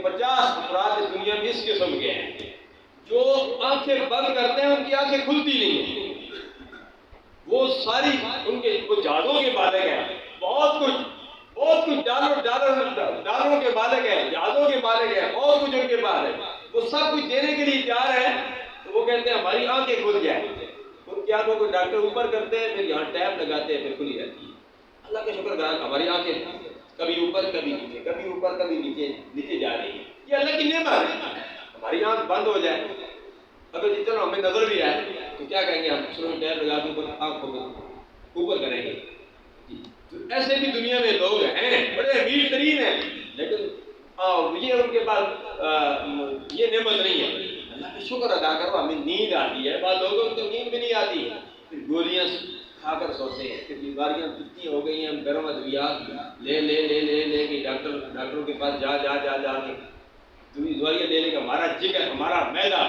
50 افراد اس دنیا میں اس قسم کے ہیں جو آنکھیں بند کرتے ہیں ان کی آنکھیں کھلتی نہیں ہیں، وہ ساری ان کے وہ جادوں کے بالغ ہیں، بہت کچھ ڈالروں کے بالغ ہیں، جادوں کے بالغ ہیں، بہت کچھ ان کے پاس ہے، وہ سب کچھ دینے کے لیے تیار ہے، تو وہ کہتے ہیں ہماری آنکھیں کھل جائیں۔ ان کی آنکھوں کو ڈاکٹر اوپر کرتے ہیں، پھر یہاں ٹیپ لگاتے ہیں، پھر کھلی رہتی ہے۔ اللہ کا شکر گزار ہماری آنکھیں کبھی اوپر کبھی نیچے، کبھی اوپر کبھی نیچے جا رہی ہے، یہ اللہ کی نعمت ہے۔ ہماری آنکھ بند ہو جائے، اگر چلو ہمیں نظر بھی آئے تو کیا کہیں گے ہم؟ سنو ٹیپ لگا کے اوپر آنکھ کو اوپر کریں گے۔ تو ایسے بھی دنیا میں لوگ ہیں بڑے امیر ترین ہیں، لیکن یہ ان کے پاس یہ نعمت نہیں ہے۔ اللہ کا شکر ادا کرو، ہمیں نیند آتی ہے، بعض لوگوں کو نیند بھی نہیں آتی، پھر گولیاں کھا کر سوتے ہیں، پھر بیماریاں کتنی ہو گئی ہیں، گرم ادویات لے کے ڈاکٹروں کے پاس جا کے دوائیاں لے کے ہمارا جگر، ہمارا معدہ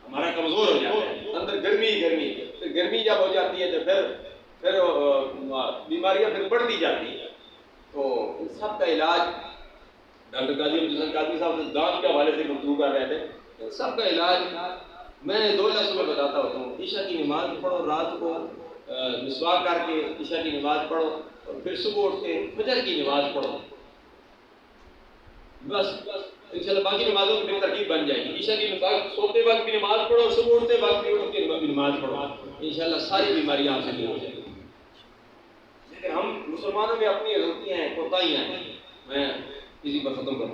ہمارا کمزور ہو جاتا ہے، اندر گرمی پھر گرمی جب ہو جاتی ہے تو پھر بیماریاں پھر بڑھتی جاتی ہیں۔ تو ان سب کا علاج ڈاکٹر قاضی صاحب نے دانت کے حوالے سے گفتگو کر رہے تھے، ان سب کا علاج میں 2 لفظوں میں بتاتا ہوتا ہوں۔ عشاء کی نماز پڑھو، رات کو مسواک کر کے عشاء کی نماز پڑھو، اور پھر صبح اٹھ کے فجر کی نماز پڑھو، بس انشاءاللہ باقی نمازوں کی ترتیب بن جائے گی۔ عشاء کی نماز سوتے وقت بھی نماز پڑھو، اور صبح اٹھتے وقت بھی نماز پڑھو، انشاءاللہ ساری بیماریاں آپ سے دور ہو جائیں گی۔ لیکن ہم مسلمانوں میں اپنی غلطیاں ہیں، کوتاہیاں ہیں۔ میں اسی پر ختم کرتا ہوں۔